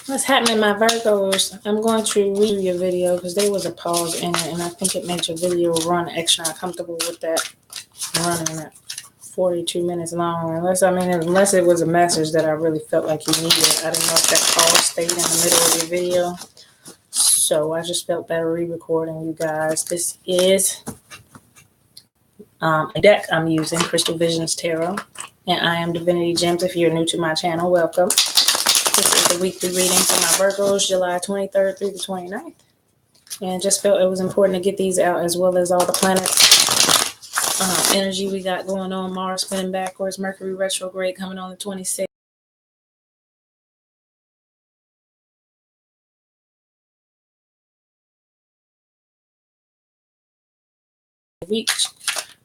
What's happening, my Virgos? I'm going to read your video because there was a pause in it, and I think it made your video run extra uncomfortable with that running at 42 minutes long. Unless it was a message that I really felt like you needed. I didn't know if that pause stayed in the middle of your video. So I just felt better re-recording, you guys. This is a deck I'm using, Crystal Visions Tarot, and I am Divinity Gems. If you're new to my channel, welcome. This is the weekly reading for my Virgos, July 23rd through the 29th. And just felt it was important to get these out, as well as all the planets energy we got going on. Mars spinning backwards, Mercury retrograde coming on the 26th. Week,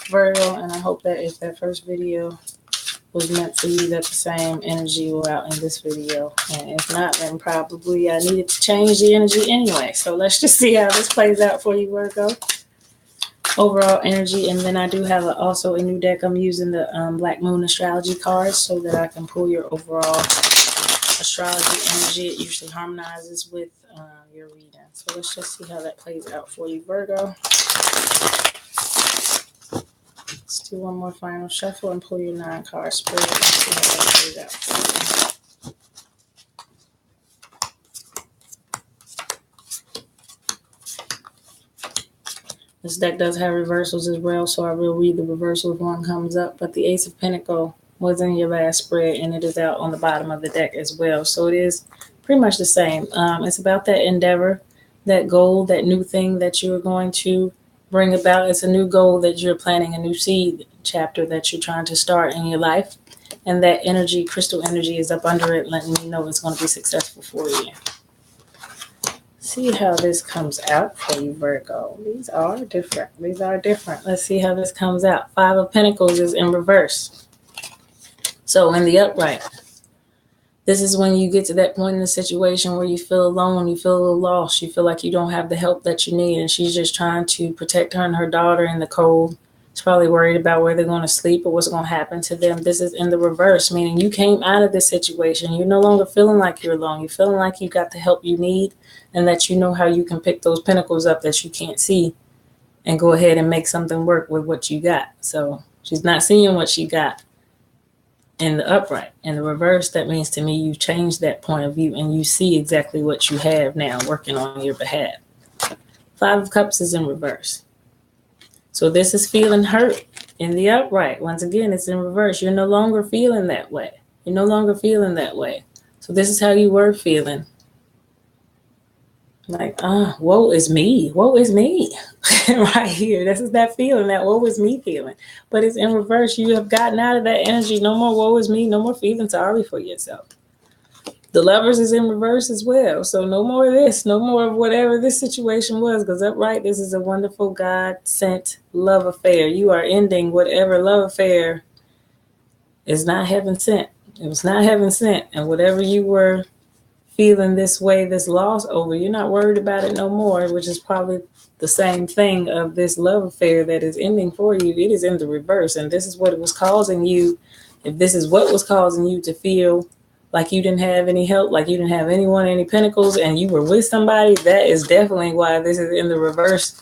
Virgo, and I hope that if that first video was meant for you, that the same energy will out in this video. And if not, then probably I needed to change the energy anyway. So let's just see how this plays out for you, Virgo. Overall energy, and then I do have also a new deck. I'm using the Black Moon astrology cards so that I can pull your overall astrology energy. It usually harmonizes with your reading. So let's just see how that plays out for you, Virgo. Let's do one more final shuffle and pull your 9-card spread. Let's see how that plays out. This deck does have reversals as well, so I will read the reversal if one comes up. But the Ace of Pentacles was in your last spread, and it is out on the bottom of the deck as well. So it is pretty much the same. It's about that endeavor, that goal, that new thing that you're going to bring about. It's a new goal that you're planting, a new seed chapter that you're trying to start in your life. And that energy, crystal energy, is up under it, letting you know it's going to be successful for you. See how this comes out for you, Virgo. These are different. These are different. Let's see how this comes out. 5 of Pentacles is in reverse. So in the upright, this is when you get to that point in the situation where you feel alone, you feel a little lost, you feel like you don't have the help that you need, and she's just trying to protect her and her daughter in the cold. She's probably worried about where they're going to sleep or what's going to happen to them. This is in the reverse, meaning you came out of this situation. You're no longer feeling like you're alone. You're feeling like you got the help you need, and that you know how you can pick those pentacles up that you can't see and go ahead and make something work with what you got. So she's not seeing what she got in the upright. In the reverse, that means to me you've changed that point of view and you see exactly what you have now working on your behalf. 5 of Cups is in reverse. So this is feeling hurt in the upright. Once again, it's in reverse. You're no longer feeling that way. You're no longer feeling that way. So this is how you were feeling. Like, woe is me. Woe is me. Right here. This is that feeling, that woe is me feeling. But it's in reverse. You have gotten out of that energy. No more woe is me. No more feeling sorry for yourself. The Lovers is in reverse as well. So no more of this. No more of whatever this situation was. Because upright, this is a wonderful God-sent love affair. You are ending whatever love affair is not heaven sent. It was not heaven sent. And whatever you were feeling this way, this loss over, you're not worried about it no more, which is probably the same thing of this love affair that is ending for you. It is in the reverse, and this is what it was causing you. If this is what was causing you to feel like you didn't have any help, like you didn't have anyone, any pentacles, and you were with somebody, that is definitely why this is in the reverse.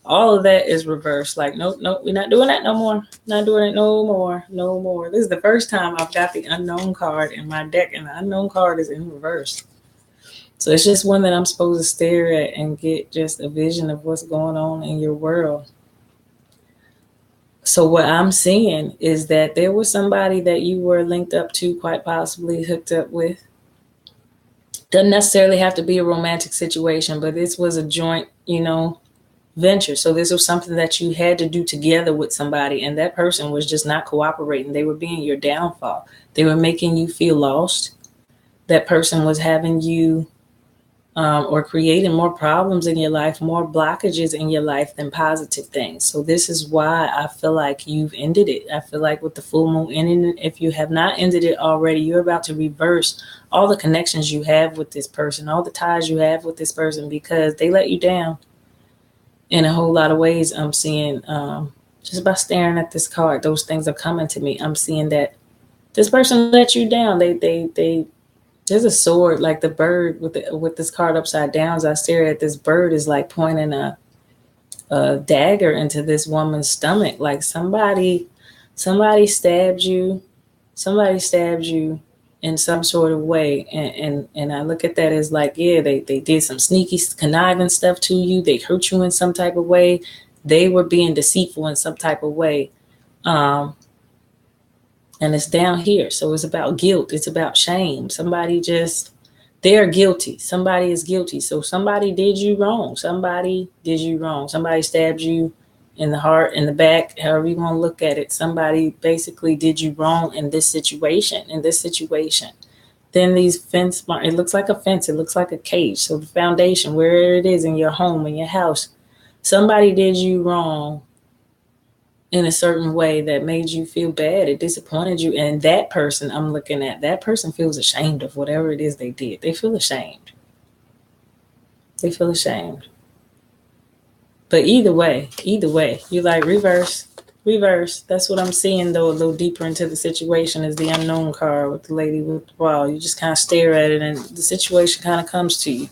All of that is reversed. Like, nope, we're not doing that no more. Not doing it no more, no more. This is the first time I've got the unknown card in my deck, and the unknown card is in reverse. So it's just one that I'm supposed to stare at and get just a vision of what's going on in your world. So what I'm seeing is that there was somebody that you were linked up to, quite possibly hooked up with. Doesn't necessarily have to be a romantic situation, but this was a joint, venture. So this was something that you had to do together with somebody, and that person was just not cooperating. They were being your downfall. They were making you feel lost. That person was having you or creating more problems in your life, more blockages in your life than positive things. So this is why I feel like you've ended it. I feel like with the full moon ending it, if you have not ended it already, you're about to reverse all the connections you have with this person, all the ties you have with this person, because they let you down in a whole lot of ways. I'm seeing just by staring at this card, those things are coming to me. I'm seeing that This person let you down. They there's a sword, like the bird with this card upside down. As I stare at this bird, is like pointing a dagger into this woman's stomach. Like somebody stabbed you. Somebody stabbed you in some sort of way. And I look at that as like, yeah, they did some sneaky, conniving stuff to you. They hurt you in some type of way. They were being deceitful in some type of way. Um, and it's down here. So it's about guilt. It's about shame. They're guilty. Somebody is guilty. So somebody did you wrong. Somebody did you wrong. Somebody stabbed you in the heart, in the back, however you want to look at it. Somebody basically did you wrong in this situation, Then these fence, it looks like a fence. It looks like a cage. So the foundation, where it is in your home, in your house, somebody did you wrong in a certain way that made you feel bad. It disappointed you. And that person, I'm looking at, that person feels ashamed of whatever it is they did. They feel ashamed. They feel ashamed. But either way, you like reverse. That's what I'm seeing, though, a little deeper into the situation is the unknown card with the lady with the ball. You just kind of stare at it and the situation kind of comes to you.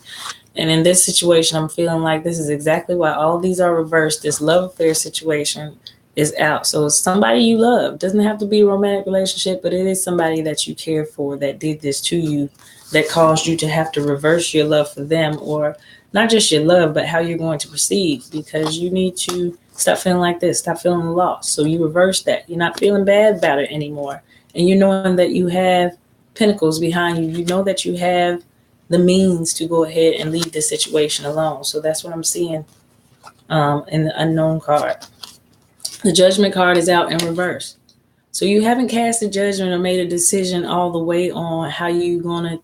And in this situation, I'm feeling like this is exactly why all these are reversed. This love affair situation is out. So it's somebody you love. Doesn't have to be a romantic relationship, but it is somebody that you care for that did this to you, that caused you to have to reverse your love for them, or not just your love, but how you're going to proceed, because you need to stop feeling like this, stop feeling lost. So you reverse that. You're not feeling bad about it anymore. And you knowing that you have pentacles behind you. You know that you have the means to go ahead and leave this situation alone. So that's what I'm seeing in the unknown card. The judgment card is out in reverse. So you haven't cast a judgment or made a decision all the way on how you're going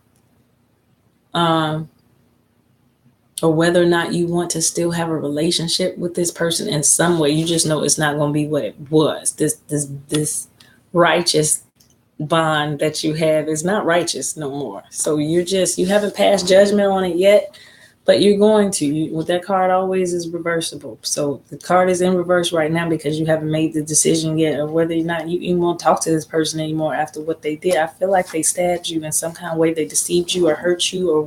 to, or whether or not you want to still have a relationship with this person in some way. You just know it's not going to be what it was. This righteous bond that you have is not righteous no more. So you haven't passed judgment on it yet. But you're going to. With that card always is reversible. So the card is in reverse right now because you haven't made the decision yet of whether or not you even won't talk to this person anymore after what they did. I feel like they stabbed you in some kind of way. They deceived you or hurt you or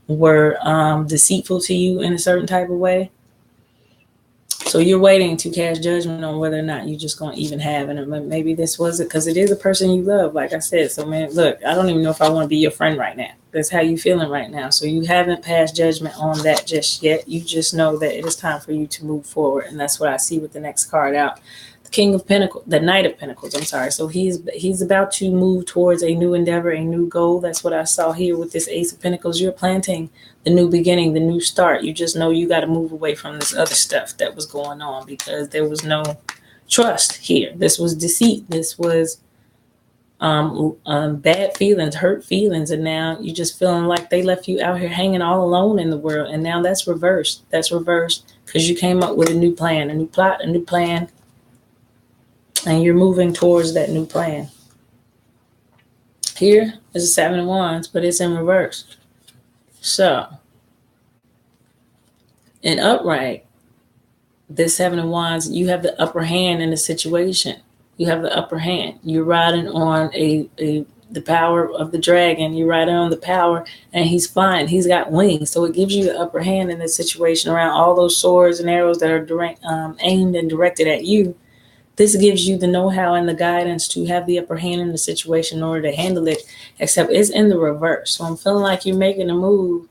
were deceitful to you in a certain type of way. So you're waiting to cast judgment on whether or not you're just going to even have it. And maybe this was it because it is a person you love, like I said. So, man, look, I don't even know if I want to be your friend right now. That's how you feeling right now. So you haven't passed judgment on that just yet. You just know that it is time for you to move forward. And that's what I see with the next card out. The King of Pentacles, the Knight of Pentacles, I'm sorry. So he's about to move towards a new endeavor, a new goal. That's what I saw here with this Ace of Pentacles. You're planting the new beginning, the new start. You just know you got to move away from this other stuff that was going on because there was no trust here. This was deceit. This was bad feelings, hurt feelings. And now you're just feeling like they left you out here hanging all alone in the world. And now that's reversed. That's reversed because you came up with a new plan, a new plot, a new plan. And you're moving towards that new plan. Here is a Seven of Wands, but it's in reverse. So, in upright, this Seven of Wands, you have the upper hand in the situation. You have the upper hand. You're riding on the power of the dragon. You're riding on the power, and he's flying. He's got wings, so it gives you the upper hand in this situation around all those swords and arrows that are aimed and directed at you. This gives you the know-how and the guidance to have the upper hand in the situation in order to handle it, except it's in the reverse. So I'm feeling like you're making a move,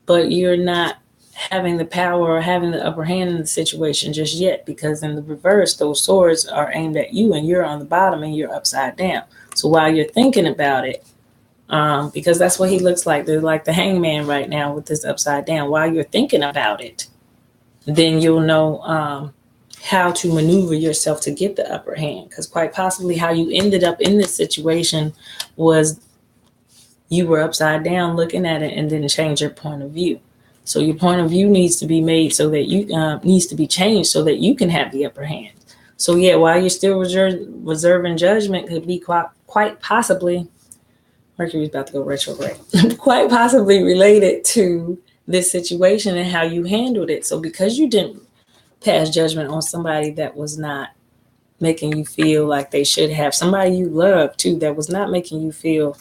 but you're not having the power or having the upper hand in the situation just yet, because in the reverse, those swords are aimed at you and you're on the bottom and you're upside down. So while you're thinking about it, because that's what he looks like. They're like the hangman right now with this upside down. While you're thinking about it, then you'll know how to maneuver yourself to get the upper hand, because quite possibly how you ended up in this situation was you were upside down looking at it and didn't change your point of view. So your point of view needs to be made so that you needs to be changed so that you can have the upper hand. So yeah, while you're still reserving judgment, could be quite possibly, Mercury's about to go retrograde, quite possibly related to this situation and how you handled it. So because you didn't pass judgment on somebody that was not making you feel like they should have. Somebody you love too that was not making you feel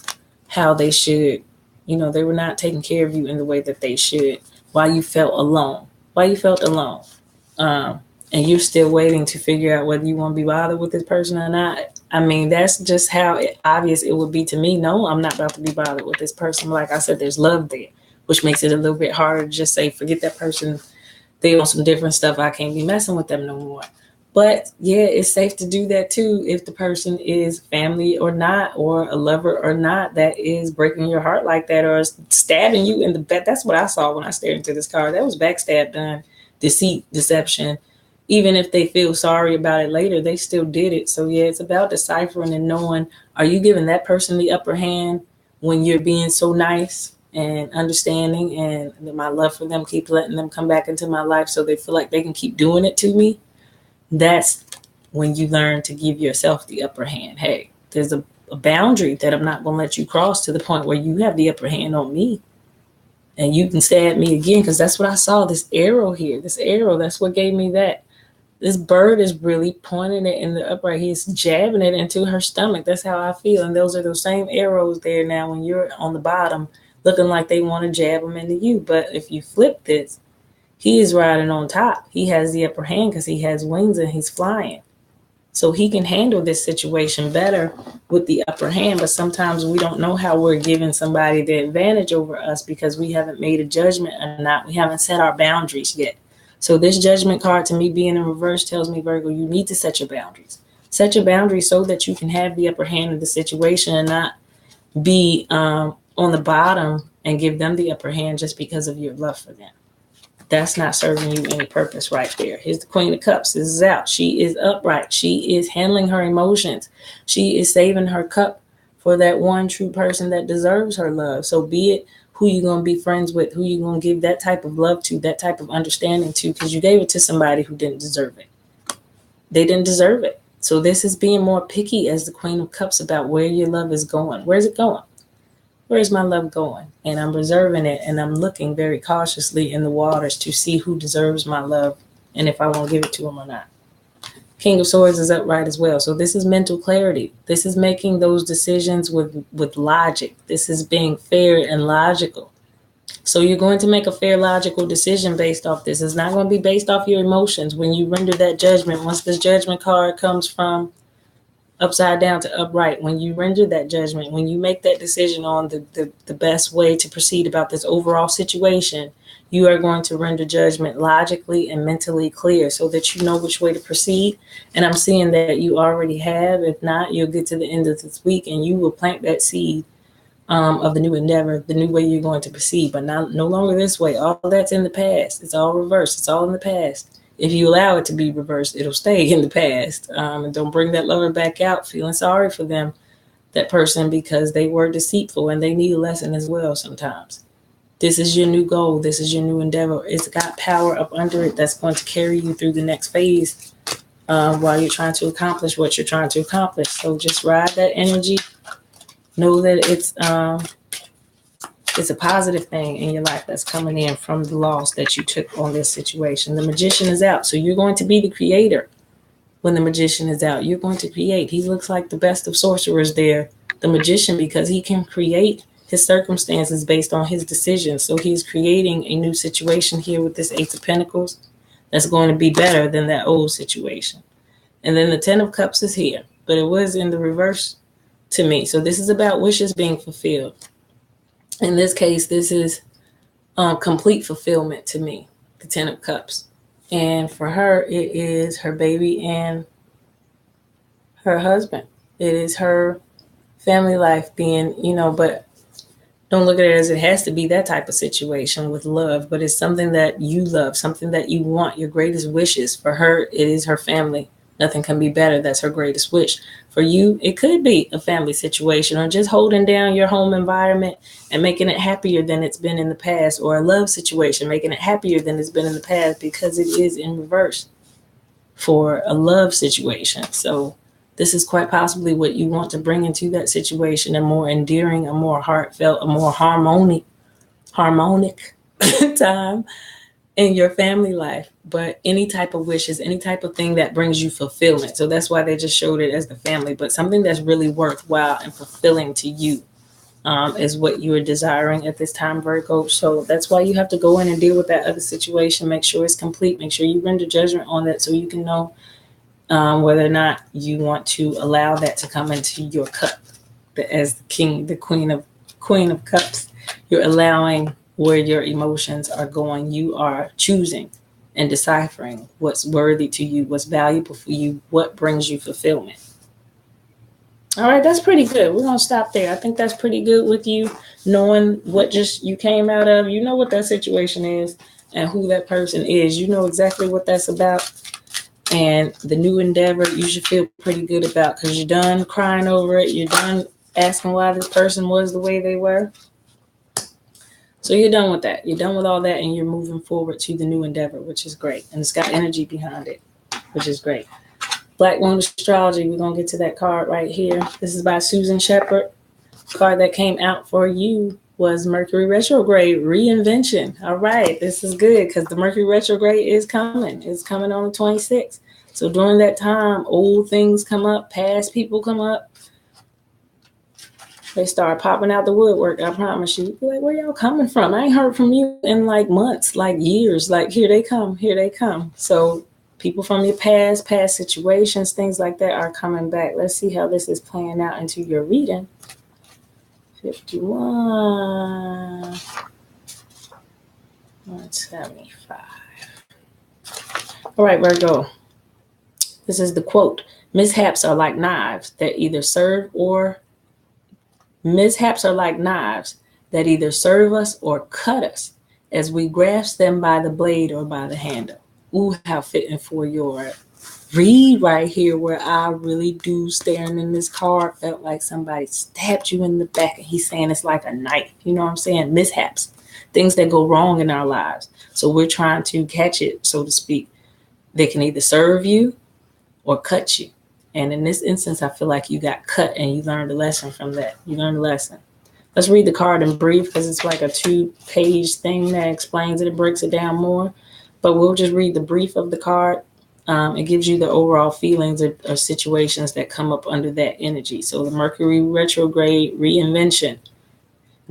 how they should. You know, they were not taking care of you in the way that they should. Why you felt alone. Why you felt alone. And you're still waiting to figure out whether you want to be bothered with this person or not. I mean, that's just how obvious it would be to me. No, I'm not about to be bothered with this person. Like I said, there's love there, which makes it a little bit harder to just say, forget that person. They want some different stuff. I can't be messing with them no more. But yeah, it's safe to do that too if the person is family or not, or a lover or not, that is breaking your heart like that, or stabbing you in the back. That's what I saw when I stared into this card. That was backstab done, deceit, deception. Even if they feel sorry about it later, they still did it. So yeah, it's about deciphering and knowing, are you giving that person the upper hand when you're being so nice and understanding, and my love for them keep letting them come back into my life so they feel like they can keep doing it to me? That's when you learn to give yourself the upper hand. Hey, there's a boundary that I'm not going to let you cross to the point where you have the upper hand on me and you can stab me again, because that's what I saw. This arrow here, this arrow, that's what gave me that. This bird is really pointing it in the upright. He's jabbing it into her stomach. That's how I feel. And those are those same arrows there now when you're on the bottom, looking like they want to jab them into you. But if you flip this, he is riding on top. He has the upper hand because he has wings and he's flying. So he can handle this situation better with the upper hand. But sometimes we don't know how we're giving somebody the advantage over us because we haven't made a judgment or not. We haven't set our boundaries yet. So this judgment card, to me, being in reverse, tells me, Virgo, you need to set your boundaries. Set your boundaries so that you can have the upper hand of the situation and not be on the bottom and give them the upper hand just because of your love for them. That's not serving you any purpose right there. Here's the Queen of Cups. This is out. She is upright. She is handling her emotions. She is saving her cup for that one true person that deserves her love. So be it who you're going to be friends with, who you're going to give that type of love to, that type of understanding to, because you gave it to somebody who didn't deserve it. They didn't deserve it. So this is being more picky as the Queen of Cups about where your love is going. Where's it going? Where's my love going? And I'm reserving it, and I'm looking very cautiously in the waters to see who deserves my love and if I want to give it to them or not. King of Swords is upright as well. So this is mental clarity. This is making those decisions with logic. This is being fair and logical. So you're going to make a fair, logical decision based off this. It's not going to be based off your emotions. When you render that judgment, once this judgment card comes from upside down to upright, when you render that judgment, when you make that decision on the best way to proceed about this overall situation, you are going to render judgment logically and mentally clear so that you know which way to proceed. And I'm seeing that you already have. If not, you'll get to the end of this week and you will plant that seed of the new endeavor, the new way you're going to proceed, but no longer this way. All that's in the past. It's all reversed. It's all in the past. If you allow it to be reversed, it'll stay in the past. And don't bring that lover back out feeling sorry for them, that person, because they were deceitful and they need a lesson as well sometimes. This is your new goal. This is your new endeavor. It's got power up under it that's going to carry you through the next phase while you're trying to accomplish what you're trying to accomplish. So just ride that energy. Know that it's a positive thing in your life that's coming in from the loss that you took on this situation. The Magician is out. So you're going to be the creator. When the Magician is out, you're going to create. He looks like the best of sorcerers there, the Magician, because he can create his circumstances based on his decisions. So he's creating a new situation here with this Ace of Pentacles that's going to be better than that old situation. And then the Ten of Cups is here, but it was in the reverse to me. So this is about wishes being fulfilled. In this case, this is complete fulfillment to me, the Ten of Cups. And for her, it is her baby and her husband. It is her family life being, but don't look at it as it has to be that type of situation with love, but it's something that you love, something that you want, your greatest wishes. For her, it is her family. Nothing can be better. That's her greatest wish. For you, it could be a family situation or just holding down your home environment and making it happier than it's been in the past, or a love situation, making it happier than it's been in the past, because it is in reverse for a love situation. So this is quite possibly what you want to bring into that situation, a more endearing, a more heartfelt, a more harmonic time. in your family life, but any type of wishes, any type of thing that brings you fulfillment. So that's why they just showed it as the family, but something that's really worthwhile and fulfilling to you is what you are desiring at this time, Virgo. So that's why you have to go in and deal with that other situation. Make sure it's complete. Make sure you render judgment on that so you can know whether or not you want to allow that to come into your cup. As the king, the queen of cups, you're allowing where your emotions are going. You are choosing and deciphering what's worthy to you, what's valuable for you, what brings you fulfillment. All right, that's pretty good. We're going to stop there. I think that's pretty good with you, knowing what just you came out of. You know what that situation is and who that person is. You know exactly what that's about. And the new endeavor, you should feel pretty good about because you're done crying over it. You're done asking why this person was the way they were. So you're done with that. You're done with all that and you're moving forward to the new endeavor, which is great. And it's got energy behind it, which is great. Black Moon Astrology, we're going to get to that card right here. This is by Susan Shepard. The card that came out for you was Mercury Retrograde Reinvention. All right, this is good because the Mercury Retrograde is coming. It's coming on the 26th. So during that time, old things come up, past people come up. They start popping out the woodwork, I promise you. You're like, where y'all coming from? I ain't heard from you in like months, like years. Like, here they come, here they come. So people from your past situations, things like that are coming back. Let's see how this is playing out into your reading. 51, 175. All right, Virgo. This is the quote. Mishaps are like knives that either serve us or cut us as we grasp them by the blade or by the handle. Ooh, how fitting for your read right here, where I really do, staring in this card, felt like somebody stabbed you in the back, and he's saying it's like a knife. You know what I'm saying? Mishaps, things that go wrong in our lives. So we're trying to catch it, so to speak. They can either serve you or cut you. And in this instance, I feel like you got cut and you learned a lesson from that. You learned a lesson. Let's read the card in brief because it's like a 2-page thing that explains it. It breaks it down more. But we'll just read the brief of the card. It gives you the overall feelings or situations that come up under that energy. So the Mercury retrograde reinvention,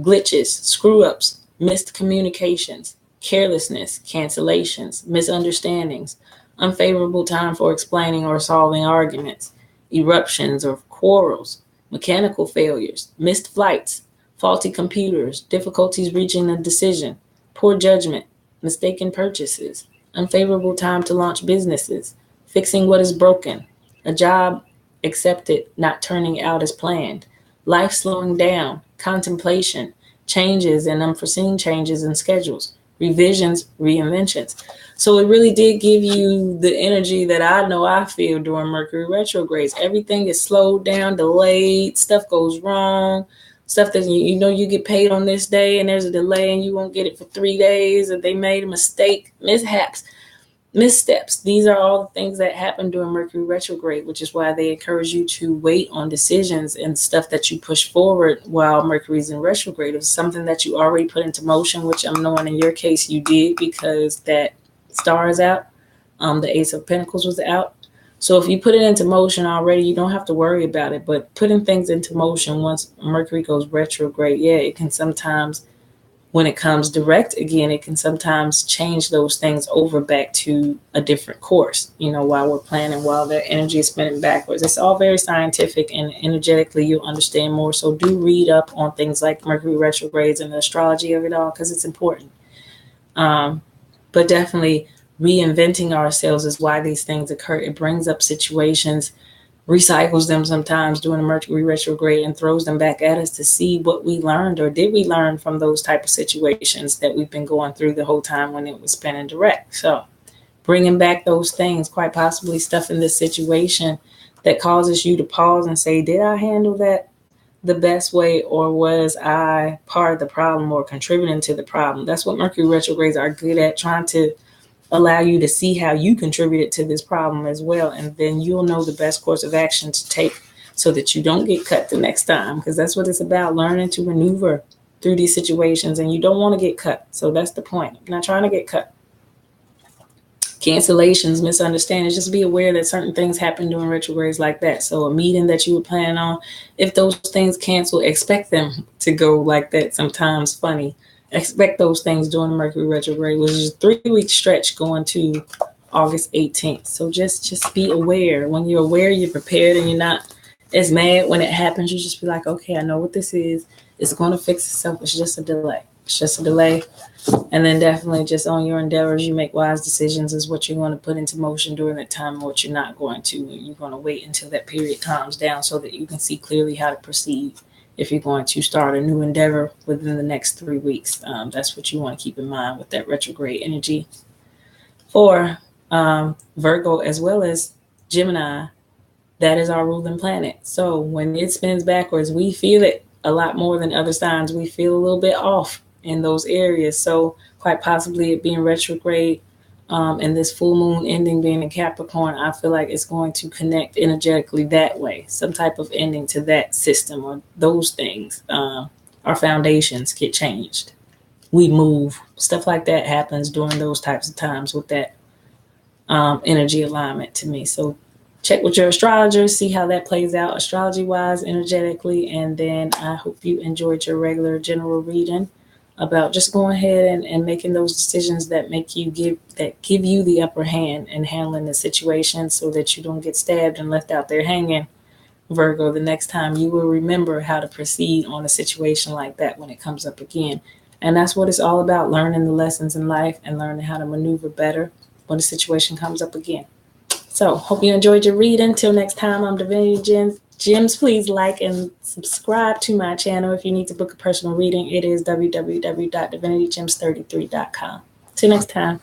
glitches, screw-ups, missed communications, carelessness, cancellations, misunderstandings, unfavorable time for explaining or solving arguments, eruptions or quarrels, mechanical failures, missed flights, faulty computers, difficulties reaching a decision, poor judgment, mistaken purchases, unfavorable time to launch businesses, fixing what is broken, a job accepted not turning out as planned, life slowing down, contemplation, changes and unforeseen changes in schedules, revisions, reinventions. So it really did give you the energy that I know I feel during Mercury retrogrades. Everything is slowed down, delayed, stuff goes wrong, stuff that you know you get paid on this day and there's a delay and you won't get it for 3 days, or they made a mistake, mishaps, missteps. These are all the things that happen during Mercury retrograde, which is why they encourage you to wait on decisions and stuff that you push forward while Mercury's in retrograde. It was something that you already put into motion, which I'm knowing in your case you did because that star is out. The Ace of Pentacles was out. So if you put it into motion already, you don't have to worry about it. But putting things into motion once Mercury goes retrograde, yeah, it can sometimes, when it comes direct again, it can sometimes change those things over back to a different course, you know, while we're planning, while the energy is spinning backwards. It's all very scientific, and energetically you'll understand more. So do read up on things like Mercury retrogrades and the astrology of it all, because it's important. But definitely reinventing ourselves is why these things occur. It brings up situations, recycles them sometimes during a Mercury retrograde, and throws them back at us to see what we learned, or did we learn from those type of situations that we've been going through the whole time when it was spinning direct. So bringing back those things, quite possibly stuff in this situation that causes you to pause and say, did I handle that the best way, or was I part of the problem or contributing to the problem? That's what Mercury retrogrades are good at, trying to allow you to see how you contributed to this problem as well. And then you'll know the best course of action to take so that you don't get cut the next time, because that's what it's about, learning to maneuver through these situations, and you don't want to get cut. So that's the point. I'm not trying to get cut. cancellations, misunderstandings. Just be aware that certain things happen during retrogrades like that. So a meeting that you were planning on, if those things cancel, expect them to go like that. Sometimes funny. Expect those things during the Mercury retrograde, which is a 3-week stretch going to August 18th. So just be aware. When you're aware, you're prepared, and you're not as mad when it happens. You just be like, okay, I know what this is. It's going to fix itself. It's just a delay. It's just a delay. And then definitely just on your endeavors, you make wise decisions is what you're going to put into motion during that time and what you're not going to. You're going to wait until that period calms down so that you can see clearly how to proceed if you're going to start a new endeavor within the next 3 weeks. That's what you want to keep in mind with that retrograde energy. For Virgo as well as Gemini, that is our ruling planet. So when it spins backwards, we feel it a lot more than other signs. We feel a little bit off in those areas. So quite possibly it being retrograde and this full moon ending being in Capricorn, I feel like it's going to connect energetically that way. Some type of ending to that system or those things. Our foundations get changed. We move. Stuff like that happens during those types of times with that energy alignment to me. So check with your astrologer, see how that plays out astrology-wise, energetically, and then I hope you enjoyed your regular general reading about just going ahead and making those decisions that give you the upper hand in handling the situation so that you don't get stabbed and left out there hanging. Virgo, the next time you will remember how to proceed on a situation like that when it comes up again. And that's what it's all about, learning the lessons in life and learning how to maneuver better when the situation comes up again. So hope you enjoyed your reading. Till next time, I'm Divinity Gems. Please like and subscribe to my channel. If you need to book a personal reading, it is www.divinitygems33.com. Till next time.